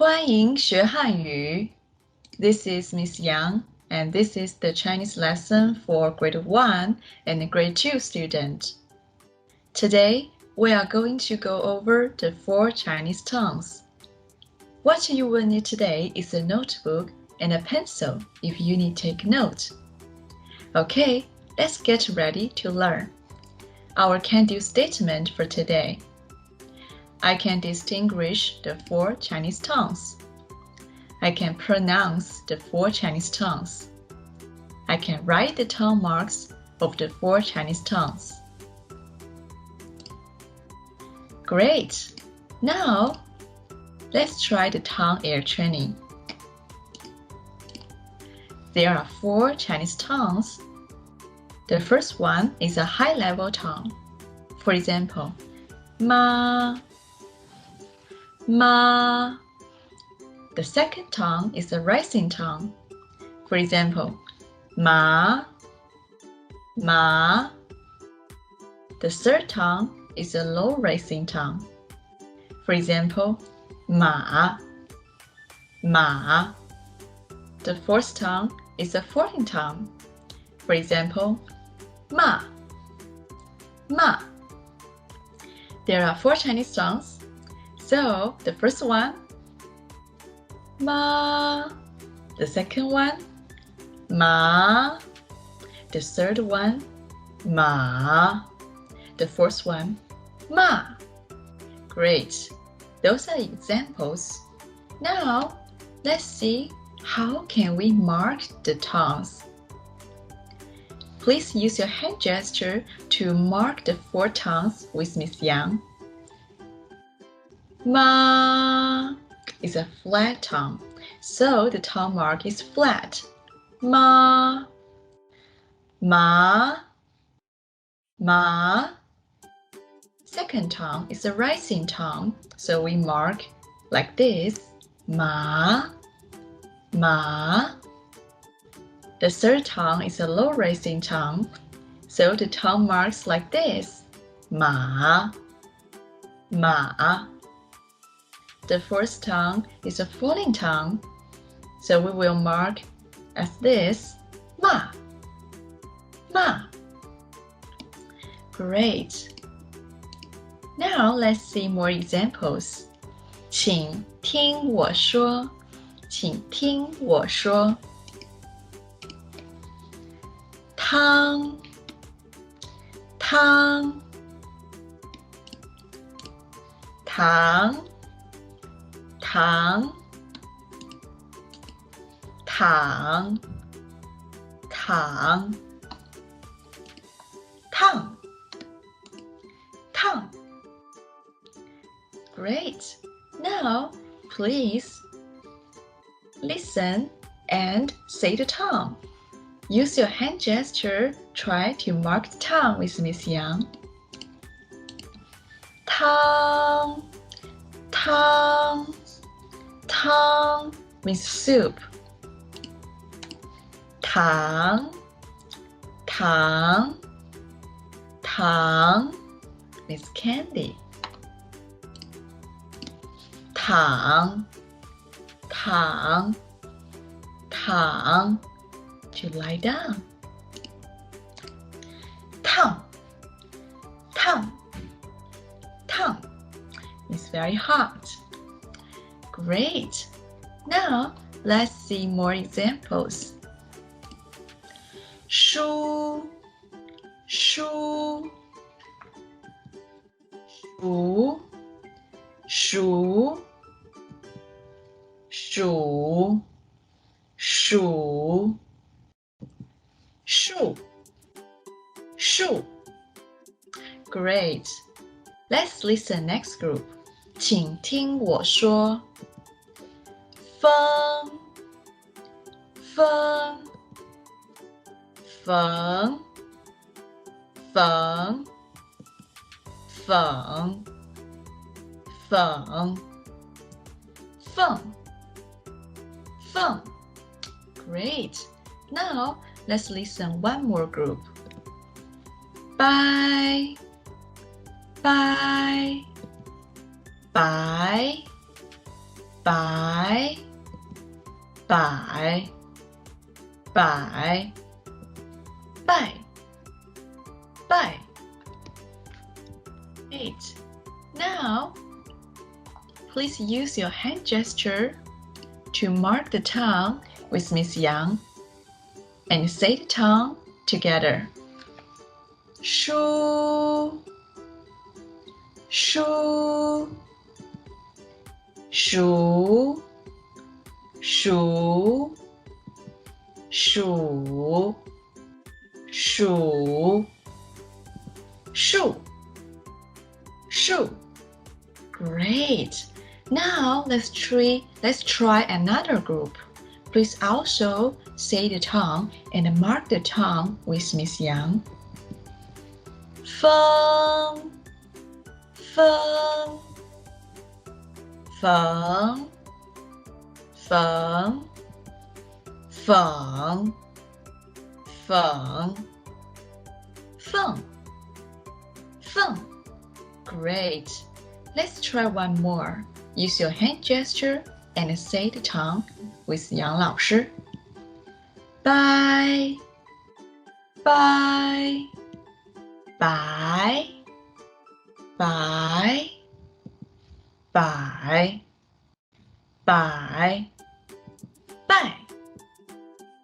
欢迎学汉语 This is Miss Yang, and this is the Chinese lesson for grade 1 and grade 2 student. Today, we are going to go over the 4 Chinese tongues. What you will need today is a notebook and a pencil if you need to take note. Okay, let's get ready to learn. Our can-do statement for today. I can distinguish the 4 Chinese tongues. I can pronounce the 4 Chinese tongues. I can write the tongue marks of the 4 Chinese tongues. Great! Now, let's try the tongue air training. There are 4 Chinese tongues. The first one is a high-level tongue. For example, ma, ma. The second tongue is a rising tongue. For example, ma, ma. The third tongue is a low rising tongue. For example, ma, ma. The fourth tongue is a falling tongue. For example, ma, ma. There are 4 Chinese tongues. So, the first one, ma. The second one, ma. The third one, ma. The fourth one, ma. Great. Those are examples. Now, let's see how can we mark the tongues. Please use your hand gesture to mark the 4 tongues with Miss Yang. Ma is a flat tongue, so the tongue mark is flat. Ma, ma, ma. Second tongue is a rising tongue, so we mark like this, ma, ma. The third tongue is a low rising tongue, so the tongue marks like this, ma, ma. The fourth tongue is a falling tongue, so we will mark as this, ma, ma. Great. Now let's see more examples. 请听我说，请听我说。汤，汤，糖，糖，糖，糖，烫，烫。Great! Now, please listen and say the tongue. Use your hand gesture. Try to mark the tongue with Miss Yang. Tang, tang, tang means soup. Tang, tang, tang means candy. Tang, tang, tang, to lie down. Tang, tang, tang is very hot. Great. Now let's see more examples. Shu, shu, shu, shu, shu, shu, shu, shu. Great. Let's listen next group. 请听我说。风，风，缝，缝，缝，缝，缝，缝。Great. Now, let's listen one more group. Bye, bye, bye, 百百百拜拜 Great. Now, please use your hand gesture to mark the tongue with Miss Yang and say the tongue together. 书书数数数数树树 Great! Now let's try another group. Please also say the tongue and mark the tongue with Miss Yang. 风风缝缝缝缝缝缝 Great! Let's try one more. Use your hand gesture and say the tongue with Yang 老师。拜拜拜拜拜拜拜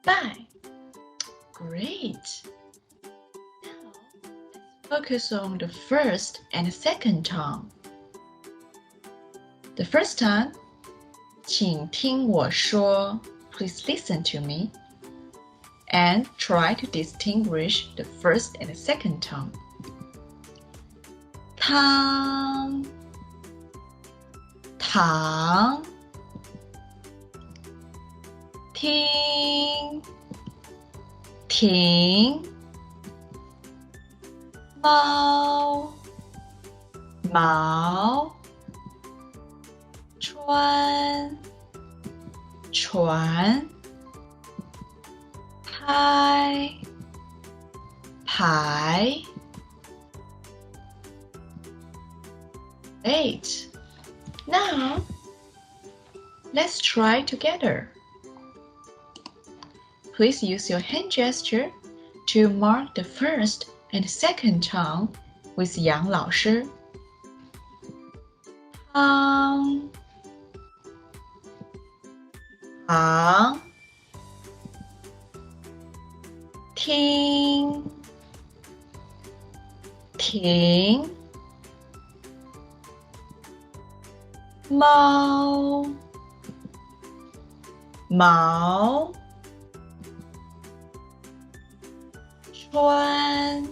拜 Great! Now let's focus on the first and second tongue. The first time, 请听我说 Please listen to me and try to distinguish the first and the second tongue. 汤糖听停猫毛穿船拍牌 Great! Now, let's try together. Please use your hand gesture to mark the first and second tongue with Yang 老师。汤糖听停猫毛穿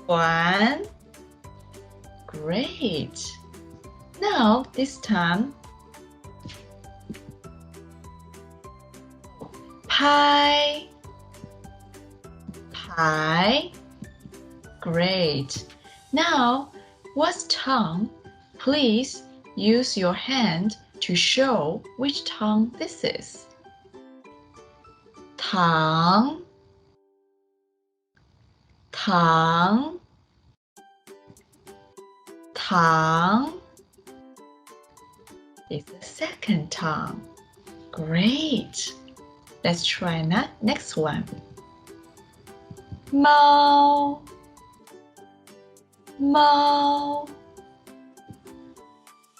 船 Great! Now this time 拍牌 Great! Now what's tongue? Please use your hand to show which tongue this is. 糖糖糖 is the second tongue. Great! Let's try next one. 猫猫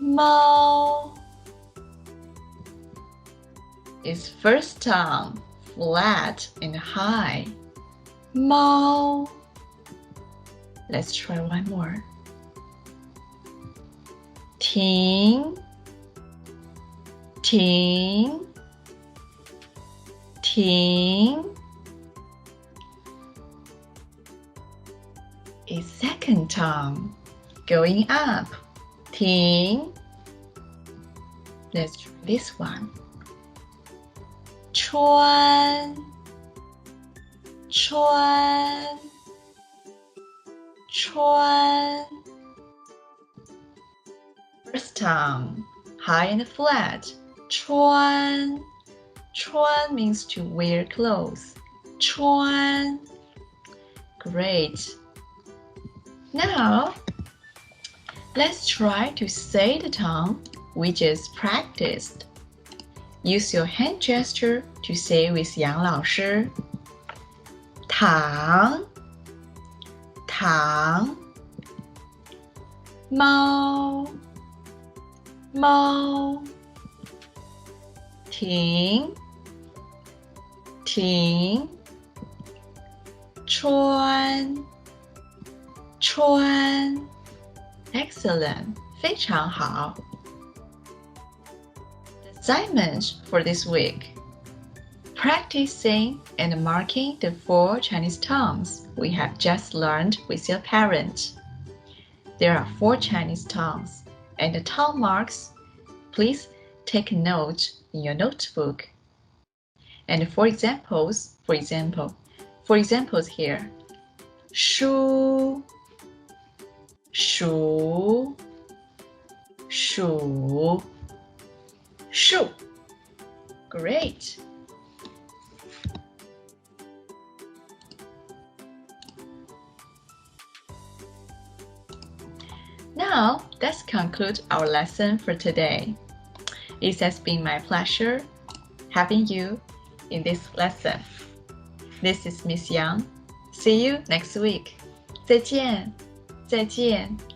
猫 is first tongue, flat and high. 猫 Let's try one more. 停停停 is second tongue, going up. 停 Let's try this one. 穿穿穿 First tongue, high and flat. 穿 穿 means to wear clothes. 穿 Great! Now, Let's try to say the tongue we just practiced. Use your hand gesture to say with Yang 老师。糖，糖，猫，猫，停，停，穿，穿。Excellent， 非常好。The assignments for this week. Practice saying and marking the 4 Chinese tongues we have just learned with your parent. There are 4 Chinese tongues, and the tongue marks, please take a note in your notebook. And for examples here, 书 数 数 树 Great! Now, let's conclude our lesson for today. It has been my pleasure having you in this lesson. This is Miss Yang. See you next week. 再见，再见。